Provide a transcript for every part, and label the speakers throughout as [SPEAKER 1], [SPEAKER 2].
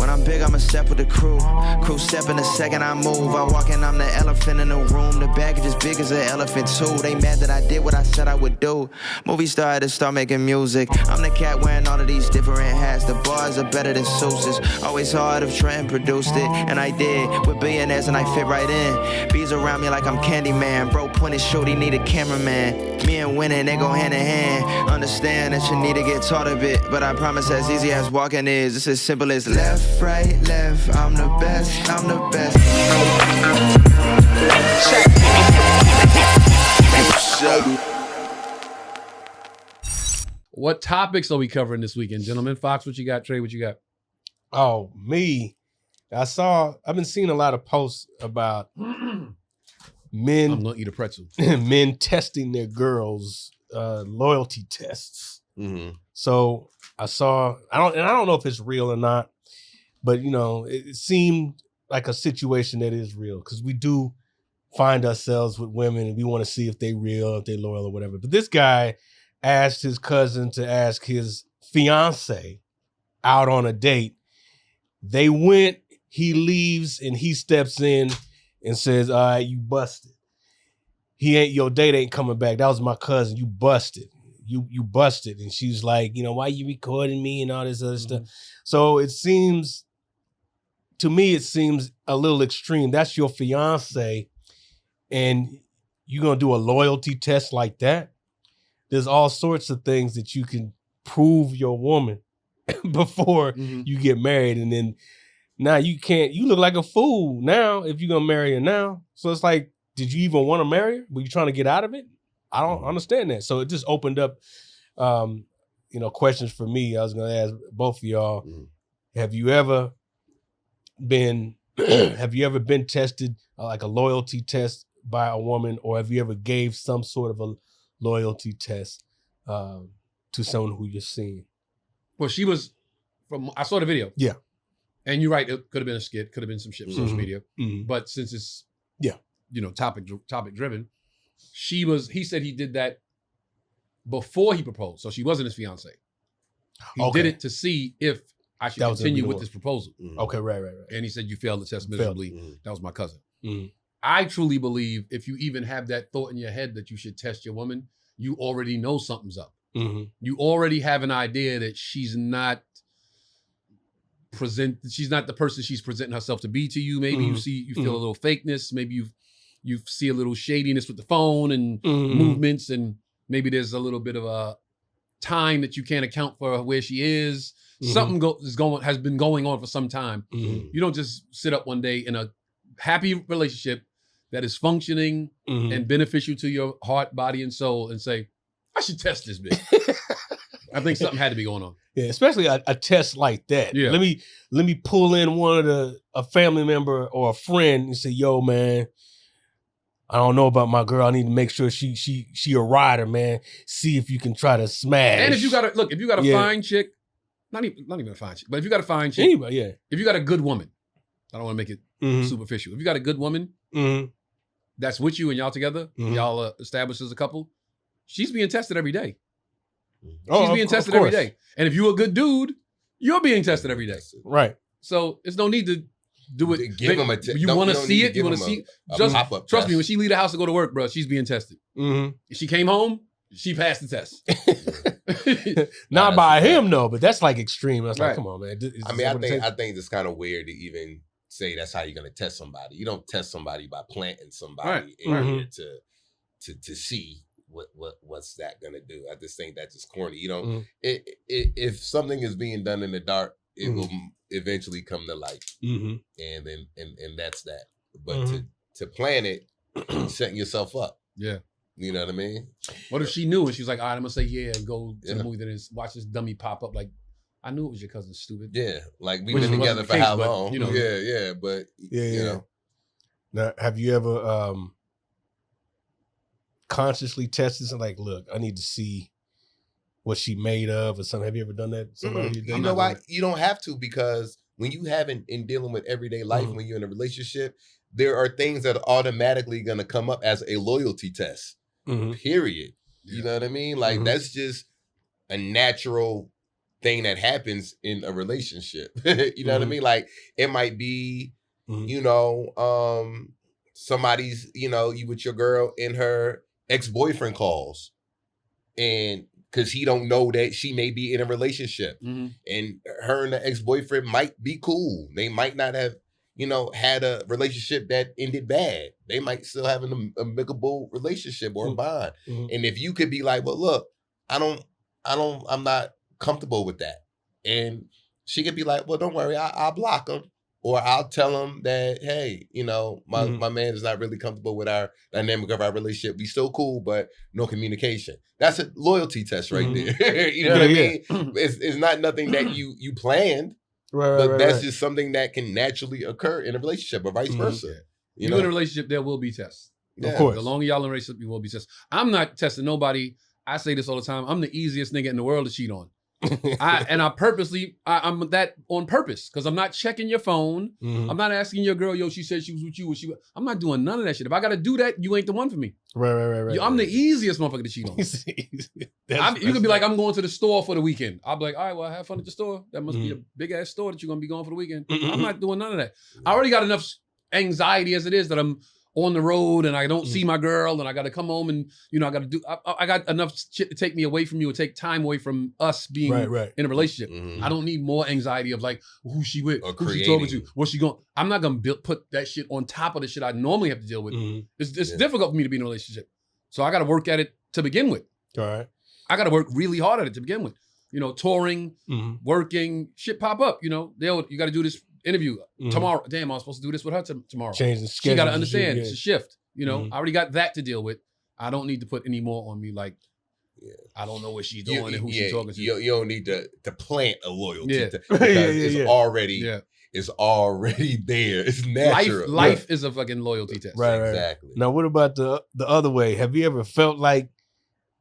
[SPEAKER 1] When I'm big, I'ma step with the crew. Crew step in the second I move. I walk in, I'm the elephant in the room. The baggage is big as an elephant too. They mad that I did what I said I would do. Movie star had to start making music. I'm the cat wearing all of these different hats. The bars are better than Seuss's. Always hard if Trey produced it, and I did. With billionaires and I fit right in. Bees around me like I'm Candyman. Bro pointed shoot, he need a cameraman. Me and winning, they go hand in hand. Understand that you need to get taught a bit, but I promise as easy as walking is. It's as simple as left, right, left. I'm the best, I'm the best.
[SPEAKER 2] What topics are we covering this weekend, gentlemen? Fox, what you got? Trey, what you got?
[SPEAKER 3] Oh, me. I've been seeing a lot of posts about men.
[SPEAKER 2] I'm gonna eat a pretzel.
[SPEAKER 3] Men testing their girls' loyalty tests.
[SPEAKER 4] Mm-hmm.
[SPEAKER 3] So I don't know if it's real or not, but it seemed like a situation that is real because we do find ourselves with women and we want to see if they real, if they loyal or whatever. But this guy asked his cousin to ask his fiance out on a date. They went, he leaves, and he steps in and says, all right, you busted. Your date ain't coming back. That was my cousin. You busted. You busted. And she's like, why you recording me and all this other stuff. So to me, it seems a little extreme. That's your fiance and you're going to do a loyalty test like that? There's all sorts of things that you can prove your woman before you get married. And then now you look like a fool now if you're going to marry her now. So it's like, did you even want to marry her? Were you trying to get out of it? I don't understand that. So it just opened up, questions for me. I was going to ask both of y'all, have you ever been tested like a loyalty test by a woman, or have you ever gave some sort of a loyalty test to someone who you're seeing?
[SPEAKER 2] Well, I saw the video. Yeah. And you're right, it could have been a skit, could have been some shit on social media. But since it's topic driven, he said he did that before he proposed. So she wasn't his fiance. He did it to see if I should continue with this proposal.
[SPEAKER 3] Okay, right.
[SPEAKER 2] And he said, you failed the test miserably. That was my cousin. I truly believe if you even have that thought in your head that you should test your woman, you already know something's up. You already have an idea that she's not the person she's presenting herself to be to you. Maybe you feel a little fakeness. Maybe you see a little shadiness with the phone and movements, and maybe there's a little bit of a time that you can't account for where she is. Something has been going on for some time. You don't just sit up one day in a happy relationship that is functioning and beneficial to your heart, body, and soul and say, I should test this bitch. I think something had to be going on.
[SPEAKER 3] Yeah, especially a test like that. Yeah. Let me pull in a family member or a friend and say, yo, man, I don't know about my girl. I need to make sure she a rider, man. See if you can try to smash.
[SPEAKER 2] And if you got a fine chick, not even a fine chick, but if you got a fine chick,
[SPEAKER 3] anybody,
[SPEAKER 2] if you got a good woman, I don't want to make it superficial. If you got a good woman that's with you and y'all together, y'all established as a couple, she's being tested every day. She's being tested every day. And if you're a good dude, you're being tested every day.
[SPEAKER 3] Right.
[SPEAKER 2] So there's no need to do it.
[SPEAKER 4] Give them a test.
[SPEAKER 2] You want to see it? You want to see? Trust me, when she leave the house to go to work, bro, she's being tested. If she came home, she passed the test.
[SPEAKER 3] Not by him, though, but that's like extreme. That's like, come on, man.
[SPEAKER 4] I think it's kind of weird to even say that's how you're going to test somebody. You don't test somebody by planting somebody in here to see what's that going to do. I just think that's just corny. You know, if something is being done in the dark, it will eventually come to light, and that's that. But to plan it, setting yourself up.
[SPEAKER 2] Yeah.
[SPEAKER 4] You know what I mean?
[SPEAKER 2] What if she knew and she's like, all right, I'm going to say yeah and go to the movie, then watch this dummy pop up like, I knew it was your cousin, stupid.
[SPEAKER 4] Yeah, like we've been together for how long?
[SPEAKER 2] But, you know.
[SPEAKER 4] You know.
[SPEAKER 3] Now, have you ever consciously tested something like, look, I need to see what she made of or something? Have you ever done that?
[SPEAKER 4] You know why? You don't have to, because when you haven't in dealing with everyday life, when you're in a relationship, there are things that are automatically going to come up as a loyalty test. Period. You know what I mean? Like that's just a natural thing that happens in a relationship. You know what I mean? Like it might be, you know, somebody's, you know, you with your girl and her ex-boyfriend calls, and because he don't know that she may be in a relationship, and her and the ex-boyfriend might be cool. They might not have, you know, had a relationship that ended bad. They might still have an amicable relationship or a bond. And if you could be like, well, look, I'm not comfortable with that. And she could be like, well, don't worry, I'll block him. Or I'll tell him that, hey, you know, my man is not really comfortable with our dynamic of our relationship. We still cool, but no communication. That's a loyalty test right there. You know what I mean? It's not nothing that you planned, but that's just something that can naturally occur in a relationship or vice versa. You know?
[SPEAKER 2] In a relationship, there will be tests.
[SPEAKER 3] Of course.
[SPEAKER 2] The longer y'all in a relationship, you will be tests. I'm not testing nobody. I say this all the time. I'm the easiest nigga in the world to cheat on. I'm that on purpose because I'm not checking your phone. I'm not asking your girl, yo, she said she was with you. I'm not doing none of that shit. If I got to do that, you ain't the one for me.
[SPEAKER 3] Right.
[SPEAKER 2] I'm the easiest motherfucker to cheat on. You could be like, I'm going to the store for the weekend. I'll be like, all right, well, have fun at the store. That must be a big ass store that you're going to be going for the weekend. I'm not doing none of that. I already got enough anxiety as it is that I'm on the road and I don't see my girl and I got to come home and, you know, I got enough shit to take me away from you or take time away from us being in a relationship. I don't need more anxiety of like, who she with, who she talking to, what's she going. I'm not going to put that shit on top of the shit I normally have to deal with. It's difficult for me to be in a relationship. So I got to work at it to begin with.
[SPEAKER 3] All right.
[SPEAKER 2] I got to work really hard at it to begin with. You know, touring, working, shit pop up, you know, you got to do this interview tomorrow. Damn, I was supposed to do this with her tomorrow.
[SPEAKER 3] Change the schedule.
[SPEAKER 2] She got to understand it's a shift. You know, I already got that to deal with. I don't need to put any more on me. Like, I don't know what she's doing and who she's talking to.
[SPEAKER 4] You don't need to plant a loyalty because it's already there. It's natural.
[SPEAKER 2] Life is a fucking loyalty test.
[SPEAKER 3] Right.
[SPEAKER 4] Exactly.
[SPEAKER 3] Now, what about the other way? Have you ever felt like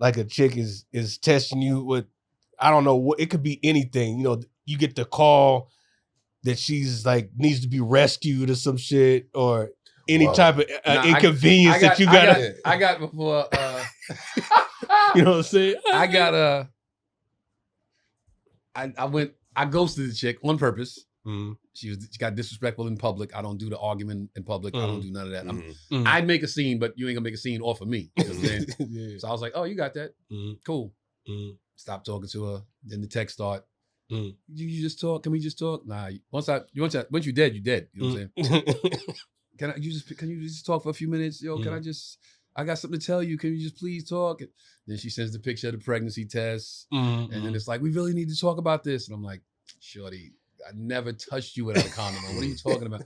[SPEAKER 3] a chick is testing you with, I don't know, what it could be anything. You know, you get the call that she's like needs to be rescued or some shit, or any type of inconvenience that you got.
[SPEAKER 2] I got before.
[SPEAKER 3] You know what I'm saying?
[SPEAKER 2] I got I ghosted the chick on purpose. She got disrespectful in public. I don't do the argument in public. I don't do none of that. I'd make a scene, but you ain't gonna make a scene off of me. You know what I'm saying? So I was like, oh, you got that? Cool. Stop talking to her. Then the text start. You just talk. Can we just talk? Nah. Once you dead, you dead. You know what I'm saying? Can you just talk for a few minutes? Yo, I got something to tell you. Can you just please talk? And then she sends the picture of the pregnancy test. And then it's like, we really need to talk about this. And I'm like, shorty, I never touched you without a condom on. What are you talking about?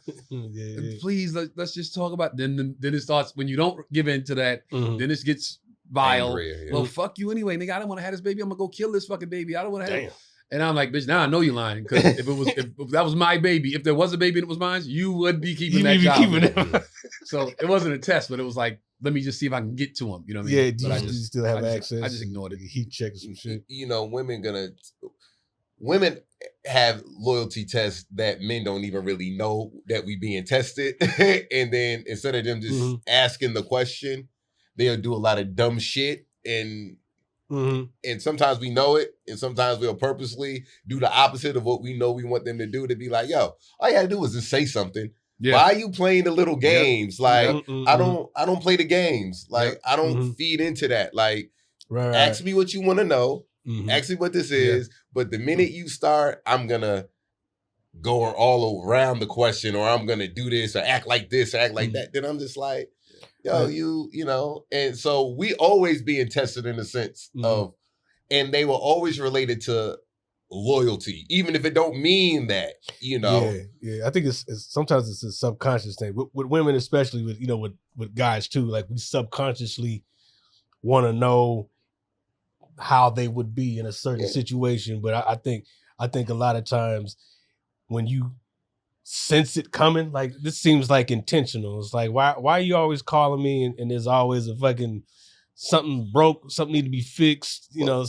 [SPEAKER 2] Please, let's just talk about. Then it starts, when you don't give in to that, then it gets vile. Angry, well, fuck you anyway, nigga. I don't want to have this baby. I'm gonna go kill this fucking baby. I don't want to have it. And I'm like, bitch, now I know you're lying. Because if that was my baby, if there was a baby and it was mine, you would be keeping that child. So it wasn't a test, but it was like, let me just see if I can get to him. You know what I mean?
[SPEAKER 3] Yeah, you still have access?
[SPEAKER 2] I just ignored it.
[SPEAKER 3] Heat check some shit.
[SPEAKER 4] You know, women have loyalty tests that men don't even really know that we being tested. And then instead of them just asking the question, they'll do a lot of dumb shit. And sometimes we know it, and sometimes we'll purposely do the opposite of what we know we want them to do, to be like, yo, all you gotta do is just say something. Yeah. Why are you playing the little games? Like, I don't play the games. Like, I don't feed into that. Like, ask me what you want to know. Ask me what this is. But the minute you start, I'm gonna go all around the question, or I'm gonna do this, or act like this, or act like that. Then I'm just like, yo, you know. And so we always being tested in the sense of, and they were always related to loyalty, even if it don't mean that, you know.
[SPEAKER 3] Yeah. I think it's sometimes it's a subconscious thing with women, especially with guys too. Like, we subconsciously want to know how they would be in a certain situation. But I think a lot of times when you sense it coming, like, this seems like intentional. It's like, why are you always calling me and there's always a fucking something broke, something need to be fixed, you know,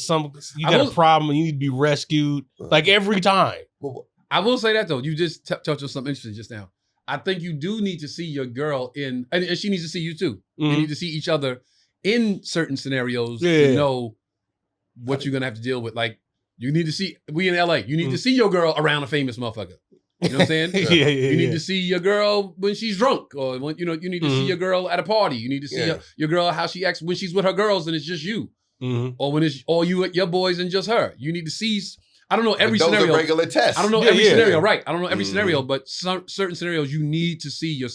[SPEAKER 3] you got a problem and you need to be rescued, like, every time.
[SPEAKER 2] I will say that though, you just touched on something interesting just now. I think you do need to see your girl and she needs to see you too. You need to see each other in certain scenarios to know what you're gonna have to deal with. Like, You need to see, we in LA, you need to see your girl around a famous motherfucker. You know what I'm saying? You need to see your girl when she's drunk, or when, you need to see your girl at a party. You need to see your girl how she acts when she's with her girls and it's just you, or when it's all you, your boys, and just her. You need to see. I don't know every scenario.
[SPEAKER 4] Those are regular tests.
[SPEAKER 2] I don't know every scenario, right? I don't know every scenario, but certain scenarios you need to see your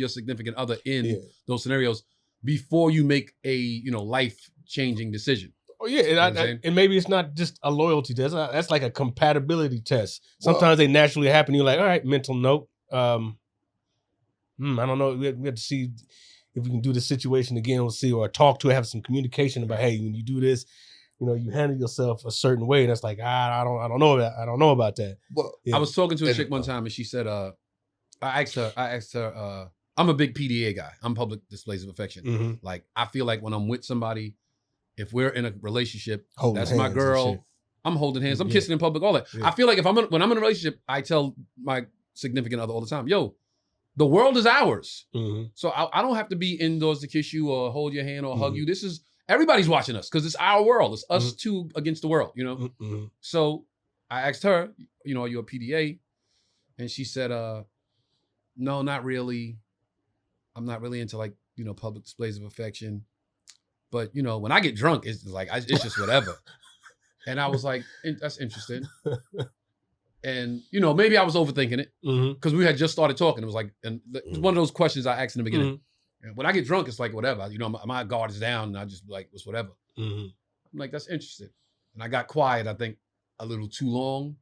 [SPEAKER 2] significant other in those scenarios before you make a life changing decision.
[SPEAKER 3] Oh yeah, and maybe it's not just a loyalty test. That's like a compatibility test. Sometimes they naturally happen. You're like, all right, mental note. I don't know. We have to see if we can do the situation again. We'll see, or talk to, have some communication about, hey, when you do this, you handle yourself a certain way. And it's like, I don't know that. I don't know about that.
[SPEAKER 4] Well,
[SPEAKER 2] I was talking to a chick one time, and she said, I asked her, I'm a big PDA guy. I'm public displays of affection. Like, I feel like when I'm with somebody, if we're in a relationship, that's my girl. I'm holding hands. I'm kissing in public, all that. Yeah. I feel like when I'm in a relationship, I tell my significant other all the time, yo, the world is ours. So I don't have to be indoors to kiss you or hold your hand or hug you. This is, everybody's watching us because it's our world. It's us two against the world, So I asked her, are you a PDA? And she said, no, not really. I'm not really into like, public displays of affection. But, when I get drunk, it's like, it's just whatever. And I was like, that's interesting. And, maybe I was overthinking it because we had just started talking. It was like, and it was one of those questions I asked in the beginning. And when I get drunk, it's like, whatever. My guard is down and I just like, it's whatever. I'm like, that's interesting. And I got quiet, I think, a little too long.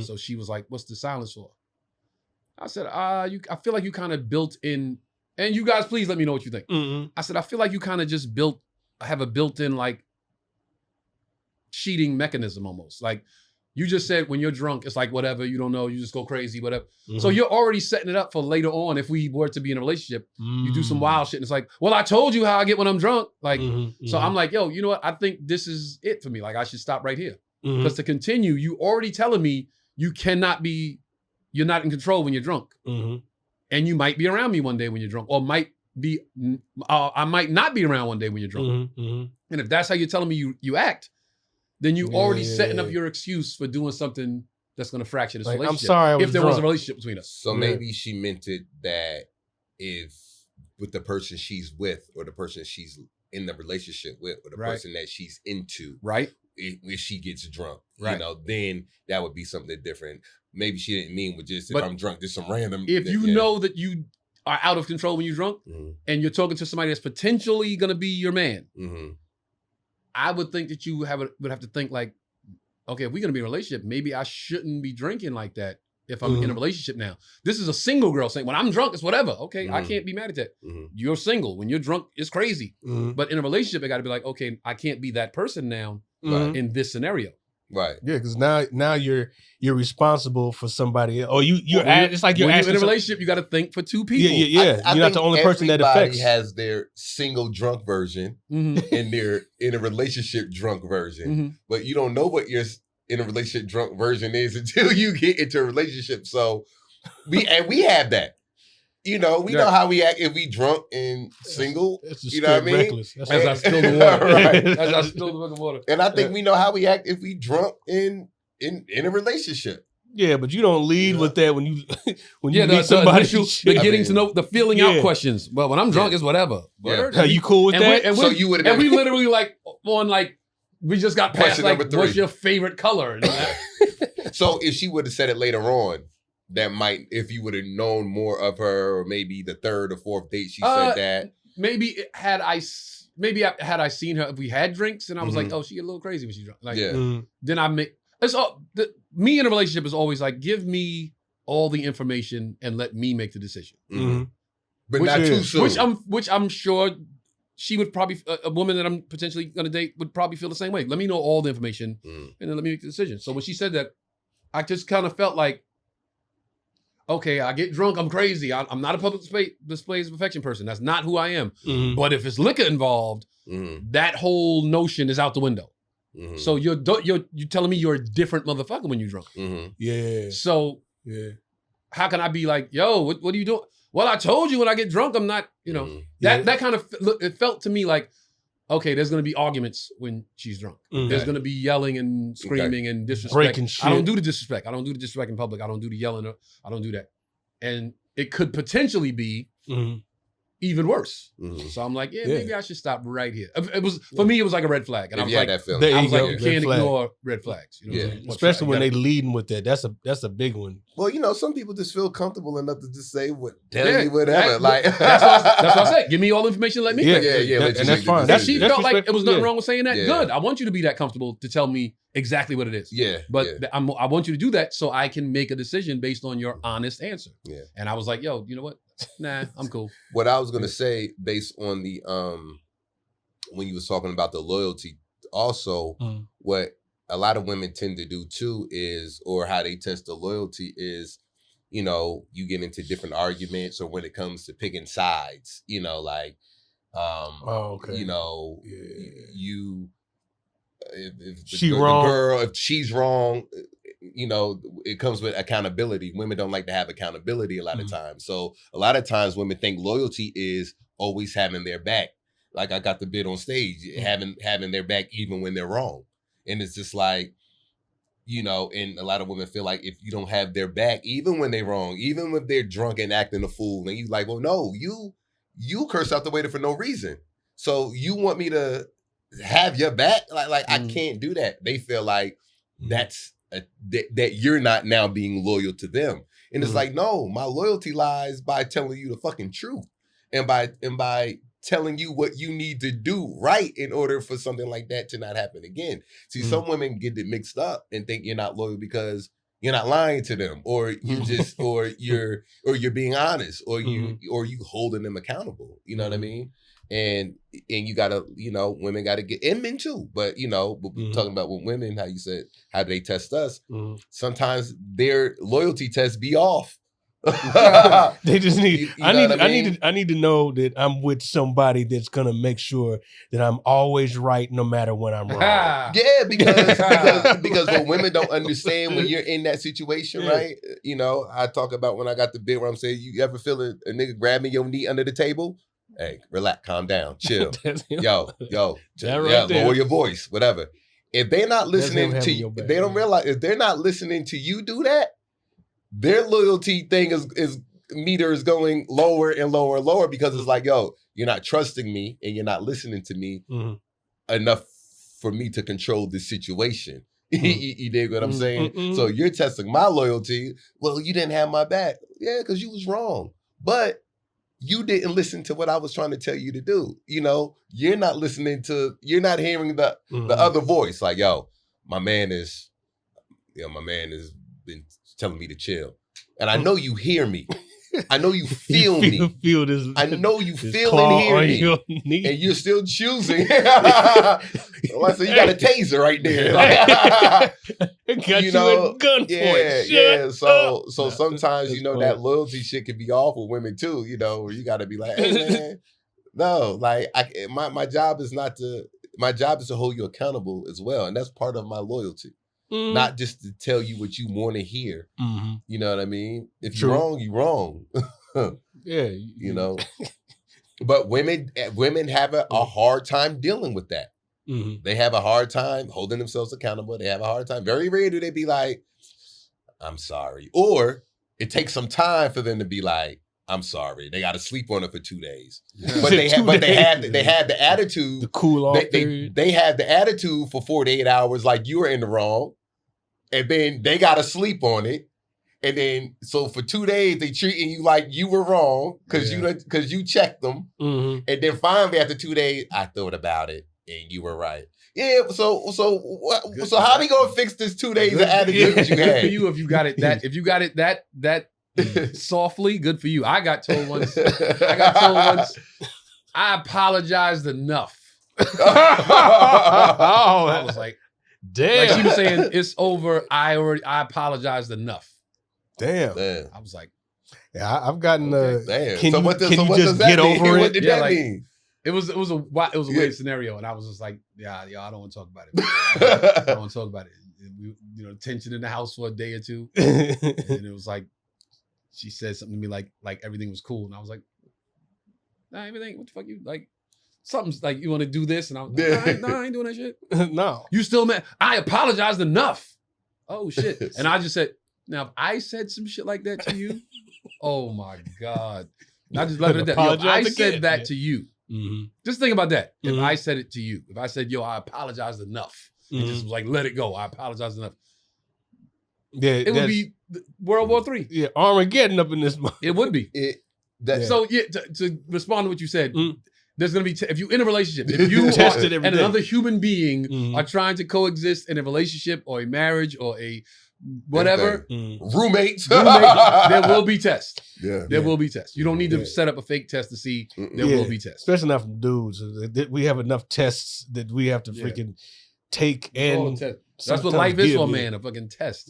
[SPEAKER 2] So she was like, what's the silence for? I said, I feel like you kind of built in, and you guys, please let me know what you think. I said, I feel like you kind of just have a built-in like cheating mechanism almost. Like you just said, when you're drunk, it's like whatever, you don't know, you just go crazy, whatever. So you're already setting it up for later on. If we were to be in a relationship, you do some wild shit and it's like, well, I told you how I get when I'm drunk. Like, so I'm like, yo, you know what? I think this is it for me. Like I should stop right here. Because to continue, you already telling me you're not in control when you're drunk. And you might be around me one day when you're drunk, or I might not be around one day when you're drunk. And if that's how you're telling me you act, then you already setting up your excuse for doing something that's going to fracture this relationship.
[SPEAKER 3] I'm sorry,
[SPEAKER 2] if there was a relationship between us.
[SPEAKER 4] So maybe she meant it that if with the person she's with, or the person she's in the relationship with, or the person that she's into, if she gets drunk, then that would be something different. Maybe she didn't mean with just, if I'm drunk, just some random.
[SPEAKER 2] If you know that you are out of control when you're drunk and you're talking to somebody that's potentially going to be your man, I would think that you would have to think like, okay, if we're going to be in a relationship, maybe I shouldn't be drinking like that if I'm in a relationship now. This is a single girl saying, when I'm drunk, it's whatever. Okay, I can't be mad at that. You're single. When you're drunk, it's crazy. But in a relationship, I got to be like, okay, I can't be that person now in this scenario.
[SPEAKER 3] Right. Yeah, because now you're responsible for somebody else. Or it's like you're
[SPEAKER 2] in a relationship, you got to think for two people.
[SPEAKER 3] Yeah. You're not the only person that affects.
[SPEAKER 4] Everybody has their single drunk version and their in a relationship drunk version. But you don't know what your in a relationship drunk version is until you get into a relationship. So we have that. We know how we act if we drunk and single.
[SPEAKER 3] You know what I mean? Reckless.
[SPEAKER 2] As I spill the water. As I spill the fucking water.
[SPEAKER 4] And I think we know how we act if we drunk in a relationship.
[SPEAKER 3] Yeah, but you don't lead with that when you meet somebody.
[SPEAKER 2] Getting to know the feeling out questions. Well, when I'm drunk, it's whatever.
[SPEAKER 3] Are you cool with that?
[SPEAKER 4] So you would.
[SPEAKER 2] And we literally we just got past what's your favorite color?
[SPEAKER 4] So if she would have said it later on, that might, if you would have known more of her, or maybe the third or fourth date she said that.
[SPEAKER 2] Maybe had I seen her, if we had drinks and I was like, oh, she get a little crazy when she's drunk. Like, then I make, me in a relationship is always like, give me all the information and let me make the decision.
[SPEAKER 4] But not too soon.
[SPEAKER 2] Which I'm sure she would probably, a woman that I'm potentially going to date would probably feel the same way. Let me know all the information and then let me make the decision. So when she said that, I just kind of felt like, okay, I get drunk, I'm crazy. I'm not a public displays of affection person. That's not who I am. But if it's liquor involved, that whole notion is out the window. So you're telling me you're a different motherfucker when you're drunk.
[SPEAKER 3] Yeah.
[SPEAKER 2] So how can I be like, yo, what are you doing? Well, I told you when I get drunk, I'm not, that kind of, it felt to me like, okay, there's gonna be arguments when she's drunk.
[SPEAKER 3] Okay.
[SPEAKER 2] There's gonna be yelling and screaming and disrespect.
[SPEAKER 3] Breaking shit.
[SPEAKER 2] I don't do the disrespect. I don't do the disrespect in public. I don't do the yelling. I don't do that. And it could potentially be even worse. So I'm like, maybe I should stop right here. It was for me. It was like a red flag, and I was like,
[SPEAKER 4] that feeling.
[SPEAKER 3] There
[SPEAKER 2] I
[SPEAKER 3] you
[SPEAKER 2] was like,
[SPEAKER 3] go,
[SPEAKER 2] you
[SPEAKER 3] red
[SPEAKER 2] can't
[SPEAKER 3] flag.
[SPEAKER 2] ignore red flags. You know what I'm saying?
[SPEAKER 3] Especially when
[SPEAKER 2] you
[SPEAKER 3] they
[SPEAKER 2] gotta-
[SPEAKER 3] leading with that. That's a big one.
[SPEAKER 4] Well, you know, some people just feel comfortable enough to just say tell you whatever.
[SPEAKER 2] That's what I said. Give me all the information. Let me think.
[SPEAKER 3] And that's fine.
[SPEAKER 2] That she felt like it was nothing
[SPEAKER 3] yeah.
[SPEAKER 2] wrong with saying that.
[SPEAKER 4] Yeah.
[SPEAKER 2] Good. I want you to be that comfortable to tell me exactly what it is.
[SPEAKER 4] Yeah.
[SPEAKER 2] But
[SPEAKER 4] yeah.
[SPEAKER 2] I want you to do that so I can make a decision based on your honest answer.
[SPEAKER 4] Yeah.
[SPEAKER 2] And I was like, yo, you know what? Nah, I'm cool.
[SPEAKER 4] What I was gonna say, based on the when you was talking about the loyalty, also what a lot of women tend to do too is, or how they test the loyalty is, you know, you get into different arguments, or when it comes to picking sides, you know, like you know, you if she's wrong, you know, it comes with accountability. Women don't like to have accountability a lot of times. So a lot of times women think loyalty is always having their back. Like I got the bit on stage, having their back even when they're wrong. And it's just like, you know, and a lot of women feel like if you don't have their back, even when they're wrong, even if they're drunk and acting a fool, and you like, well, no, you curse out the waiter for no reason. So you want me to have your back? Like I can't do that. They feel like that's that you're not now being loyal to them. And it's like, no, my loyalty lies by telling you the fucking truth and by telling you what you need to do right in order for something like that to not happen again. See, some women get it mixed up and think you're not loyal because you're not lying to them, or you just or you're being honest, or you holding them accountable. You know what I mean? And you gotta, you know, women gotta get, and men too, but you know, we're talking about with women, how you said, how do they test us? Sometimes their loyalty tests be off.
[SPEAKER 3] They just need, I need to know that I'm with somebody that's gonna make sure that I'm always right no matter when I'm wrong.
[SPEAKER 4] Yeah, because what women don't understand when you're in that situation, right? You know, I talk about when I got the bit where I'm saying, you ever feel a nigga grabbing your knee under the table? Hey, relax, calm down, chill. Yo, lower your voice, whatever. If they're not listening to you, they don't realize, if they're not listening to you do that, their loyalty thing is meter is going lower and lower and lower, because it's like, yo, you're not trusting me and you're not listening to me enough for me to control this situation. You dig what I'm saying? So you're testing my loyalty. Well, you didn't have my back. Yeah, because you was wrong. But you didn't listen to what I was trying to tell you to do. You know, you're not listening to, you're not hearing the other voice. Like, yo, my man has been telling me to chill. And I know you hear me. I know you feel me. I know you feel and hear me. And you're still choosing. So you got a taser right there.
[SPEAKER 3] Got you at gunpoint.
[SPEAKER 4] Yeah. So sometimes, you know, that loyalty shit can be off with women too, you know, where you got to be like, hey man, no, like my job is to hold you accountable as well. And that's part of my loyalty. Not just to tell you what you want to hear. You know what I mean? If you're wrong, you're wrong.
[SPEAKER 3] Yeah.
[SPEAKER 4] You know? But women have a hard time dealing with that. They have a hard time holding themselves accountable. They have a hard time. Very rare do they be like, I'm sorry. Or it takes some time for them to be like, I'm sorry. They got to sleep on it for 2 days. But they have the attitude. The cool off period. They have the attitude for 48 hours like you were in the wrong. And then they got to sleep on it. And then, so for 2 days, they treating you like you were wrong because you checked them. And then finally, after 2 days, I thought about it and you were right. Yeah. So how we gonna fix this 2 days of attitude that you had?
[SPEAKER 2] Good for you if you got it that softly. Good for you. I got told once. I apologized enough. I was like, damn. Like she was saying, it's over. I apologized enough.
[SPEAKER 3] Damn.
[SPEAKER 4] Man.
[SPEAKER 2] I was like,
[SPEAKER 3] yeah, I've gotten
[SPEAKER 4] damn.
[SPEAKER 3] Can
[SPEAKER 4] what
[SPEAKER 3] you
[SPEAKER 4] does
[SPEAKER 3] just
[SPEAKER 4] that
[SPEAKER 3] get
[SPEAKER 4] mean?
[SPEAKER 3] over
[SPEAKER 4] What
[SPEAKER 3] it?
[SPEAKER 4] did that mean?
[SPEAKER 2] It was a weird scenario, and I was just like, yeah, I don't want to talk about it. I don't want to talk about it. We, you know, tension in the house for a day or two, and it was like she said something to me like everything was cool, and I was like, nah, everything. What the fuck you like? something's like, you want to do this? And I'm like, no, I ain't doing that shit.
[SPEAKER 3] No.
[SPEAKER 2] You still mad? I apologized enough. Oh, shit. And I just said, now, if I said some shit like that to you, oh, my God. I just left it at that. Yo, if I said that to you, just think about that. If I said it to you, if I said, yo, I apologized enough, and just was like, let it go. I apologized enough.
[SPEAKER 3] Yeah,
[SPEAKER 2] it would be World War III.
[SPEAKER 3] Yeah, Armageddon up in this month.
[SPEAKER 2] It would be. So, to respond to what you said, there's going to be, if you're in a relationship, if you and another human being are trying to coexist in a relationship or a marriage or a whatever,
[SPEAKER 4] roommates,
[SPEAKER 2] there will be tests.
[SPEAKER 4] Yeah,
[SPEAKER 2] there will be tests. You don't need to set up a fake test to see. There will be tests,
[SPEAKER 3] especially not from dudes. We have enough tests that we have to freaking take and.
[SPEAKER 2] That's what life is for a man, a fucking test.